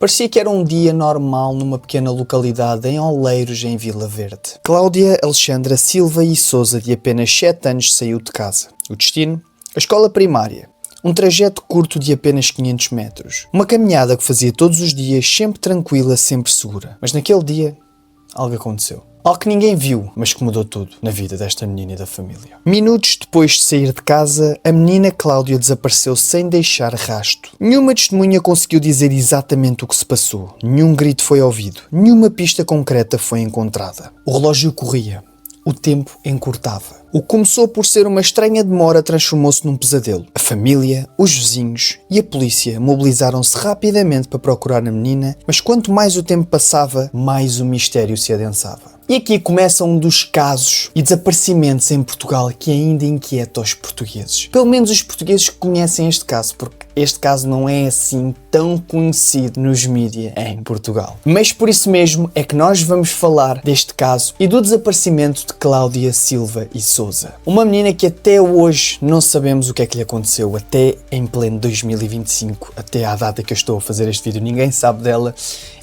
Parecia que era um dia normal numa pequena localidade em Oleiros, em Vila Verde. Cláudia Alexandra Silva e Sousa, de apenas 7 anos, saiu de casa. O destino? A escola primária. Um trajeto curto de apenas 500 metros. Uma caminhada que fazia todos os dias, sempre tranquila, sempre segura. Mas naquele dia, algo aconteceu. Algo que ninguém viu, mas que mudou tudo na vida desta menina e da família. Minutos depois de sair de casa, a menina Cláudia desapareceu sem deixar rasto. Nenhuma testemunha conseguiu dizer exatamente o que se passou. Nenhum grito foi ouvido. Nenhuma pista concreta foi encontrada. O relógio corria. O tempo encurtava. O que começou por ser uma estranha demora transformou-se num pesadelo. A família, os vizinhos e a polícia mobilizaram-se rapidamente para procurar a menina, mas quanto mais o tempo passava, mais o mistério se adensava. E aqui começa um dos casos e desaparecimentos em Portugal que ainda inquieta os portugueses. Pelo menos os portugueses que conhecem este caso, porque este caso não é assim tão conhecido nos mídias em Portugal. Mas por isso mesmo é que nós vamos falar deste caso e do desaparecimento de Cláudia Silva e Sousa. Uma menina que até hoje não sabemos o que é que lhe aconteceu, até em pleno 2025, até à data que eu estou a fazer este vídeo, ninguém sabe dela.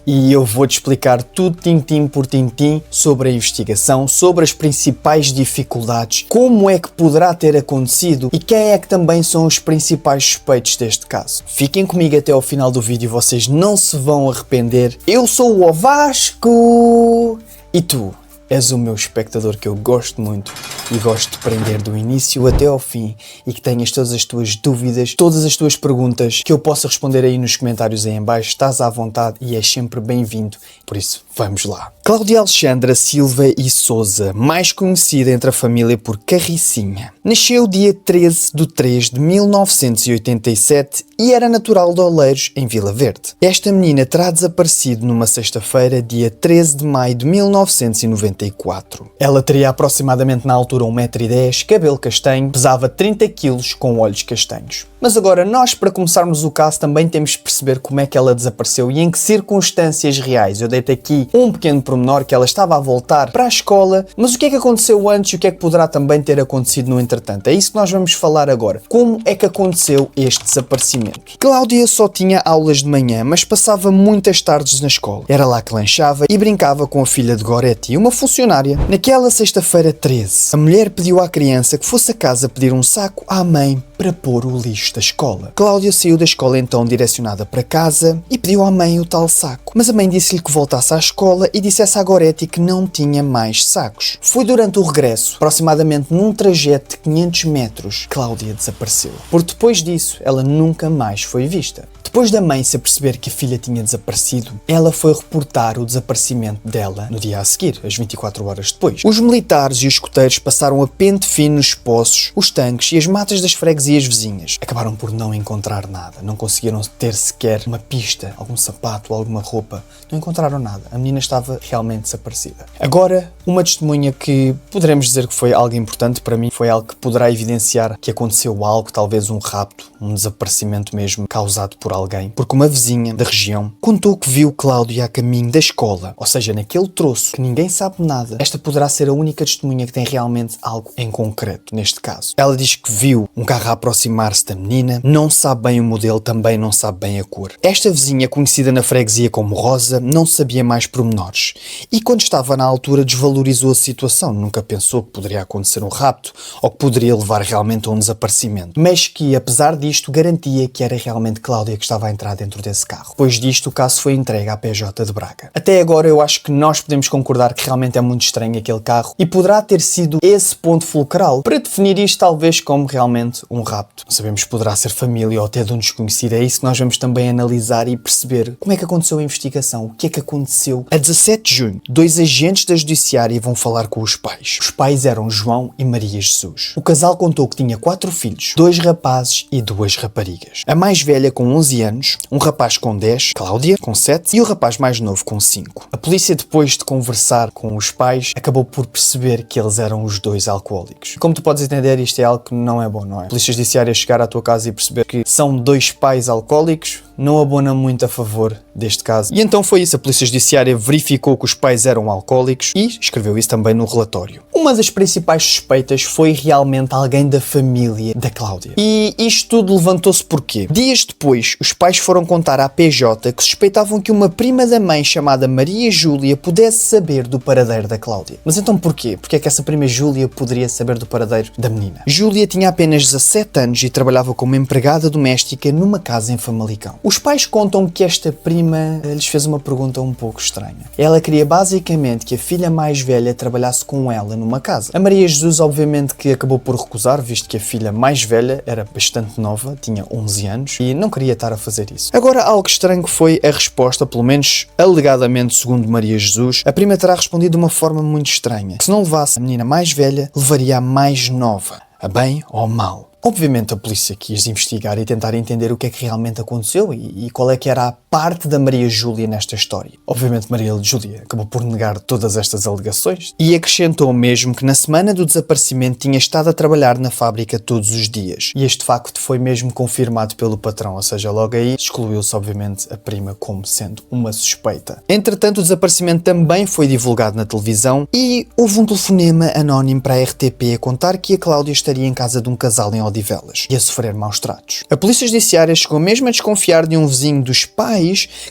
E eu vou-te explicar tudo tintim por tintim sobre a investigação, sobre as principais dificuldades, como é que poderá ter acontecido e quem é que também são os principais suspeitos deste caso. Fiquem comigo até ao final do vídeo, vocês não se vão arrepender. Eu sou o Vasco e tu és o meu espectador que eu gosto muito e gosto de prender do início até ao fim e que tenhas todas as tuas dúvidas, todas as tuas perguntas que eu possa responder aí nos comentários aí em baixo. Estás à vontade e és sempre bem-vindo. Por isso, vamos lá. Cláudia Alexandra Silva e Sousa, mais conhecida entre a família por Carricinha, nasceu dia 13 de 3 de 1987 e era natural de Oleiros, em Vila Verde. Esta menina terá desaparecido numa sexta-feira, dia 13 de maio de 1994. Ela teria aproximadamente na altura 1,10 m, cabelo castanho, pesava 30 kg com olhos castanhos. Mas agora nós, para começarmos o caso, também temos de perceber como é que ela desapareceu e em que circunstâncias reais. Eu dei-te aqui um pequeno pormenor que ela estava a voltar para a escola, mas o que é que aconteceu antes e o que é que poderá também ter acontecido no entretanto? É isso que nós vamos falar agora. Como é que aconteceu este desaparecimento? Cláudia só tinha aulas de manhã, mas passava muitas tardes na escola. Era lá que lanchava e brincava com a filha de Goretti, uma funcionária. Naquela sexta-feira 13, a mulher pediu à criança que fosse a casa pedir um saco à mãe para pôr o lixo da escola. Cláudia saiu da escola então direcionada para casa e pediu à mãe o tal saco. Mas a mãe disse-lhe que voltasse à escola e dissesse à Goretti que não tinha mais sacos. Foi durante o regresso, aproximadamente num trajeto de 500 metros, Cláudia desapareceu. Por depois disso, ela nunca mais foi vista. Depois da mãe se aperceber que a filha tinha desaparecido, ela foi reportar o desaparecimento dela no dia a seguir, às 24 horas depois. Os militares e os escoteiros passaram a pente fino nos poços, os tanques e as matas das freguesias vizinhas. Acabaram por não encontrar nada, não conseguiram ter sequer uma pista, algum sapato, alguma roupa. Não encontraram nada, a menina estava realmente desaparecida. Agora, uma testemunha que poderemos dizer que foi algo importante para mim, foi algo que poderá evidenciar que aconteceu algo, talvez um rapto, um desaparecimento mesmo, causado por alguém, porque uma vizinha da região contou que viu Cláudia a caminho da escola, ou seja, naquele troço que ninguém sabe nada. Esta poderá ser a única testemunha que tem realmente algo em concreto neste caso. Ela diz que viu um carro a aproximar-se da menina, não sabe bem o modelo, também não sabe bem a cor. Esta vizinha, conhecida na freguesia como Rosa, não sabia mais pormenores e quando estava na altura desvalorizou a situação, nunca pensou que poderia acontecer um rapto ou que poderia levar realmente a um desaparecimento, mas que apesar disto garantia que era realmente Cláudia que estava a entrar dentro desse carro. Depois disto, o caso foi entregue à PJ de Braga. Até agora eu acho que nós podemos concordar que realmente é muito estranho aquele carro e poderá ter sido esse ponto fulcral para definir isto talvez como realmente um rapto. Não sabemos se poderá ser família ou até de um desconhecido. É isso que nós vamos também analisar e perceber como é que aconteceu a investigação, o que é que aconteceu. A 17 de junho, 2 agentes da judiciária vão falar com os pais. Os pais eram João e Maria Jesus. O casal contou que tinha 4 filhos, 2 rapazes e 2 raparigas. A mais velha com 11 anos, um rapaz com 10, Cláudia, com 7 e o rapaz mais novo com 5. A polícia, depois de conversar com os pais, acabou por perceber que eles eram os 2 alcoólicos. Como tu podes entender, isto é algo que não é bom, não é? A polícia judiciária chegar à tua casa e perceber que são 2 pais alcoólicos não abona muito a favor deste caso. E então foi isso, a polícia judiciária verificou que os pais eram alcoólicos e escreveu isso também no relatório. Uma das principais suspeitas foi realmente alguém da família da Cláudia. E isto tudo levantou-se porquê? Dias depois, os pais foram contar à PJ que suspeitavam que uma prima da mãe chamada Maria Júlia pudesse saber do paradeiro da Cláudia. Mas então porquê? Porque é que essa prima Júlia poderia saber do paradeiro da menina? Júlia tinha apenas 17 anos e trabalhava como empregada doméstica numa casa em Famalicão. Os pais contam que esta prima lhes fez uma pergunta um pouco estranha. Ela queria basicamente que a filha mais velha trabalhasse com ela numa casa. A Maria Jesus obviamente que acabou por recusar, visto que a filha mais velha era bastante nova, tinha 11 anos, e não queria estar a fazer isso. Agora, algo estranho foi a resposta, pelo menos alegadamente segundo Maria Jesus, a prima terá respondido de uma forma muito estranha. Que se não levasse a menina mais velha, levaria a mais nova, a bem ou a mal. Obviamente a polícia quis investigar e tentar entender o que é que realmente aconteceu e qual é que era a parte da Maria Júlia nesta história. Obviamente Maria Júlia acabou por negar todas estas alegações e acrescentou mesmo que na semana do desaparecimento tinha estado a trabalhar na fábrica todos os dias. E este facto foi mesmo confirmado pelo patrão, ou seja, logo aí excluiu-se obviamente a prima como sendo uma suspeita. Entretanto, o desaparecimento também foi divulgado na televisão e houve um telefonema anónimo para a RTP a contar que a Cláudia estaria em casa de um casal em Odivelas e a sofrer maus tratos. A polícia judiciária chegou mesmo a desconfiar de um vizinho dos pais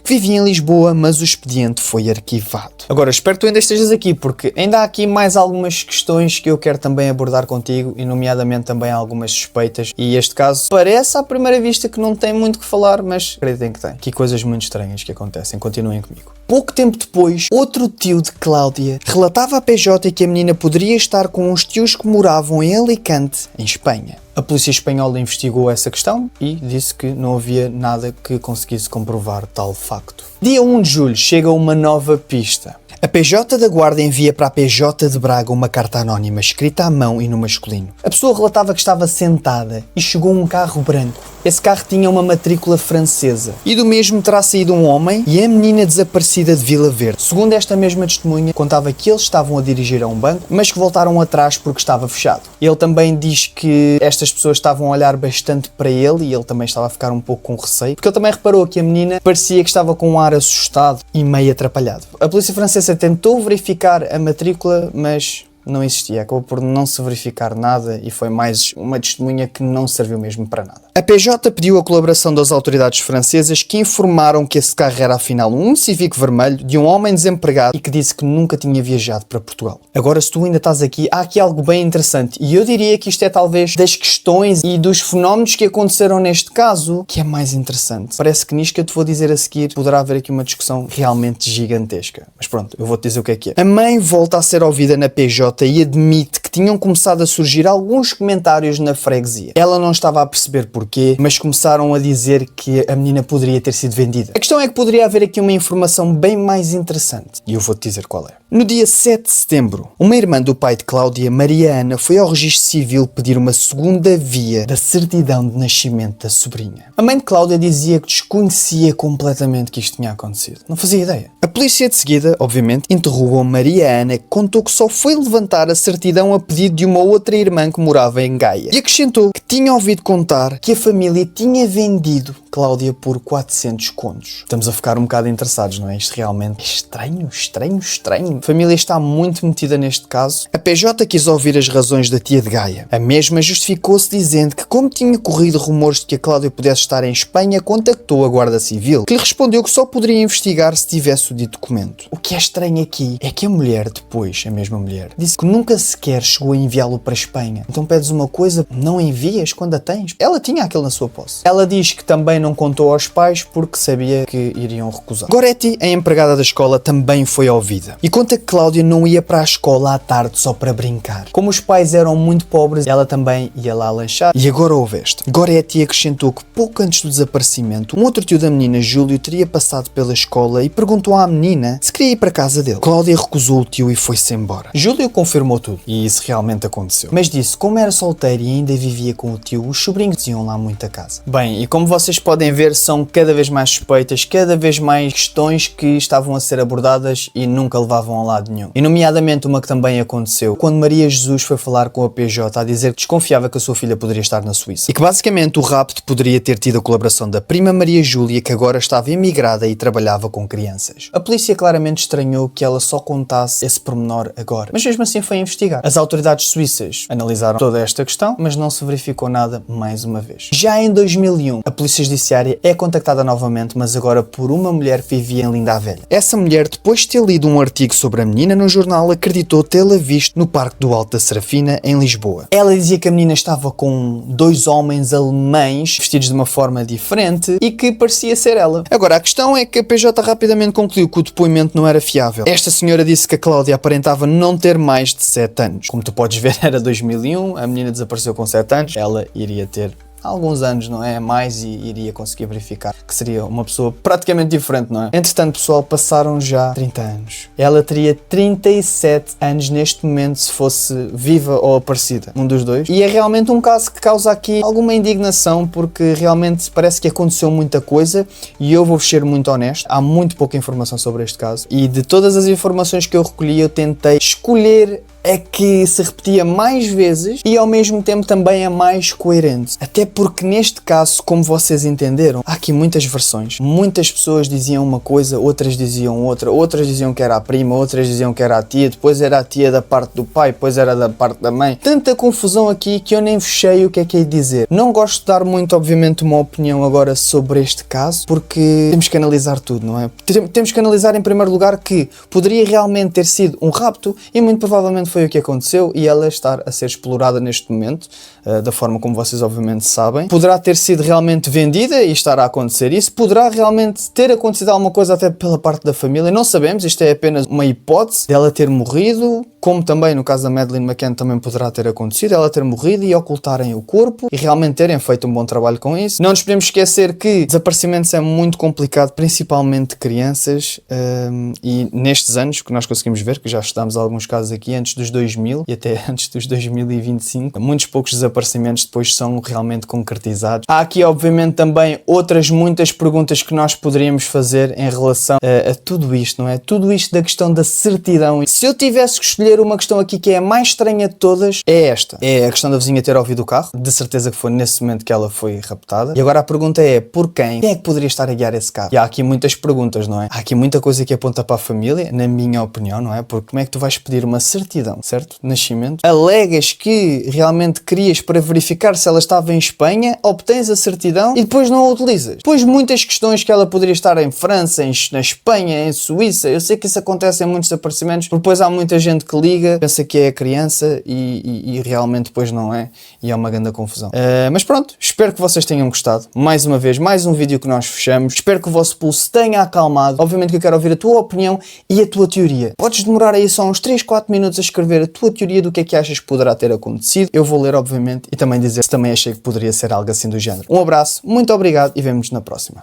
que vivia em Lisboa, mas o expediente foi arquivado. Agora, espero que tu ainda estejas aqui, porque ainda há aqui mais algumas questões que eu quero também abordar contigo, e nomeadamente também algumas suspeitas, e este caso parece à primeira vista que não tem muito que falar, mas acreditem que tem. Aqui coisas muito estranhas que acontecem, continuem comigo. Pouco tempo depois, outro tio de Cláudia relatava à PJ que a menina poderia estar com os tios que moravam em Alicante, em Espanha. A polícia espanhola investigou essa questão e disse que não havia nada que conseguisse comprovar tal facto. Dia 1 de julho chega uma nova pista. A PJ da Guarda envia para a PJ de Braga uma carta anónima escrita à mão e no masculino. A pessoa relatava que estava sentada e chegou um carro branco. Esse carro tinha uma matrícula francesa e do mesmo terá saído um homem e a menina desaparecida de Vila Verde. Segundo esta mesma testemunha, contava que eles estavam a dirigir a um banco, mas que voltaram atrás porque estava fechado. Ele também diz que estas pessoas estavam a olhar bastante para ele e ele também estava a ficar um pouco com receio, porque ele também reparou que a menina parecia que estava com um ar assustado e meio atrapalhado. A polícia francesa tentou verificar a matrícula, mas não existia, acabou por não se verificar nada e foi mais uma testemunha que não serviu mesmo para nada. A PJ pediu a colaboração das autoridades francesas, que informaram que esse carro era afinal um Civic vermelho de um homem desempregado e que disse que nunca tinha viajado para Portugal. Agora, se tu ainda estás aqui, há aqui algo bem interessante e eu diria que isto é talvez das questões e dos fenómenos que aconteceram neste caso que é mais interessante. Parece que nisto que eu te vou dizer a seguir poderá haver aqui uma discussão realmente gigantesca. Mas pronto, eu vou-te dizer o que é. A mãe volta a ser ouvida na PJ e admite que tinham começado a surgir alguns comentários na freguesia. Ela não estava a perceber porquê, mas começaram a dizer que a menina poderia ter sido vendida. A questão é que poderia haver aqui uma informação bem mais interessante, e eu vou-te dizer qual é. No dia 7 de setembro, uma irmã do pai de Cláudia, Maria Ana, foi ao registro civil pedir uma segunda via da certidão de nascimento da sobrinha. A mãe de Cláudia dizia que desconhecia completamente que isto tinha acontecido. Não fazia ideia. A polícia de seguida, obviamente, interrogou Maria Ana, que contou que só foi levantar a certidão a pedido de uma outra irmã que morava em Gaia. E acrescentou que tinha ouvido contar que a família tinha vendido Cláudia por 400 contos. Estamos a ficar um bocado interessados, não é? Isto realmente é estranho. A família está muito metida neste caso. A PJ quis ouvir as razões da tia de Gaia. A mesma justificou-se dizendo que, como tinha corrido rumores de que a Cláudia pudesse estar em Espanha, contactou a Guarda Civil, que lhe respondeu que só poderia investigar se tivesse o dito documento. O que é estranho aqui é que a mulher depois, a mesma mulher, disse que nunca sequer chegou a enviá-lo para a Espanha. Então pedes uma coisa, não envias quando a tens? Ela tinha aquilo na sua posse. Ela diz que também não contou aos pais porque sabia que iriam recusar. Goretti, a empregada da escola, também foi ouvida e conta que Cláudia não ia para a escola à tarde só para brincar. Como os pais eram muito pobres, ela também ia lá lanchar. E agora houve esta. Goretti acrescentou que pouco antes do desaparecimento, um outro tio da menina, Júlio, teria passado pela escola e perguntou à menina se queria ir para a casa dele. Cláudia recusou o tio e foi-se embora. Júlio confirmou tudo. E isso realmente aconteceu. Mas disse, como era solteiro e ainda vivia com o tio, os sobrinhos iam lá muito a casa. Bem, e como vocês podem ver, são cada vez mais suspeitas, cada vez mais questões que estavam a ser abordadas e nunca levavam a lado nenhum. E nomeadamente uma que também aconteceu, quando Maria Jesus foi falar com a PJ a dizer que desconfiava que a sua filha poderia estar na Suíça. E que basicamente o rapto poderia ter tido a colaboração da prima Maria Júlia, que agora estava emigrada e trabalhava com crianças. A polícia claramente estranhou que ela só contasse esse pormenor agora, mas mesmo assim foi investigar. As autoridades suíças analisaram toda esta questão, mas não se verificou nada mais uma vez. Já em 2001, a polícia judiciária é contactada novamente, mas agora por uma mulher que vivia em Linda a Velha. Essa mulher, depois de ter lido um artigo sobre a menina no jornal, acreditou tê-la visto no Parque do Alto da Serafina, em Lisboa. Ela dizia que a menina estava com dois homens alemães vestidos de uma forma diferente e que parecia ser ela. Agora, a questão é que a PJ rapidamente concluiu que o depoimento não era fiável. Esta senhora disse que a Cláudia aparentava não ter mais de 7 anos. Como tu podes ver, era 2001, a menina desapareceu com 7 anos, ela iria ter alguns anos, não é? Mais, e iria conseguir verificar que seria uma pessoa praticamente diferente, não é? Entretanto, pessoal, passaram já 30 anos. Ela teria 37 anos neste momento se fosse viva ou aparecida, um dos dois. E é realmente um caso que causa aqui alguma indignação, porque realmente parece que aconteceu muita coisa e eu vou ser muito honesto, há muito pouca informação sobre este caso e de todas as informações que eu recolhi, eu tentei escolher a que se repetia mais vezes e ao mesmo tempo também a mais coerente. Até porque neste caso, como vocês entenderam, há aqui muitas versões. Muitas pessoas diziam uma coisa, outras diziam outra, outras diziam que era a prima, outras diziam que era a tia, depois era a tia da parte do pai, depois era da parte da mãe. Tanta confusão aqui que eu nem fechei o que é que é dizer. Não gosto de dar muito, obviamente, uma opinião agora sobre este caso, porque temos que analisar tudo, não é? Temos que analisar em primeiro lugar que poderia realmente ter sido um rapto e muito provavelmente foi o que aconteceu e ela estar a ser explorada neste momento, da forma como vocês obviamente sabem. Poderá ter sido realmente vendida e estar a acontecer isso. Poderá realmente ter acontecido alguma coisa até pela parte da família. Não sabemos, isto é apenas uma hipótese dela ter morrido, como também no caso da Madeleine McCann também poderá ter acontecido, ela ter morrido e ocultarem o corpo e realmente terem feito um bom trabalho com isso. Não nos podemos esquecer que desaparecimentos é muito complicado, principalmente de crianças, e nestes anos que nós conseguimos ver, que já estudámos alguns casos aqui antes dos 2000 e até antes dos 2025, muitos poucos desaparecimentos depois são realmente concretizados. Há aqui obviamente também outras muitas perguntas que nós poderíamos fazer em relação a tudo isto, não é? Tudo isto da questão da certidão. Se eu tivesse que escolher uma questão aqui que é a mais estranha de todas, é esta. É a questão da vizinha ter ouvido o carro, de certeza que foi nesse momento que ela foi raptada. E agora a pergunta é, por quem? Quem é que poderia estar a guiar esse carro? E há aqui muitas perguntas, não é? Há aqui muita coisa que aponta para a família, na minha opinião, não é? Porque como é que tu vais pedir uma certidão, certo? De nascimento. Alegas que realmente querias para verificar se ela estava em Espanha, obtens a certidão e depois não a utilizas. Depois muitas questões que ela poderia estar em França, na Espanha, em Suíça. Eu sei que isso acontece em muitos desaparecimentos, porque depois há muita gente que liga, pensa que é a criança e realmente depois não é, e é uma grande confusão. Mas pronto, espero que vocês tenham gostado. Mais uma vez, mais um vídeo que nós fechamos. Espero que o vosso pulso tenha acalmado. Obviamente que eu quero ouvir a tua opinião e a tua teoria. Podes demorar aí só uns 3-4 minutos a escrever a tua teoria do que é que achas que poderá ter acontecido. Eu vou ler, obviamente, e também dizer se também achei que poderia ser algo assim do género. Um abraço, muito obrigado e vemo-nos na próxima.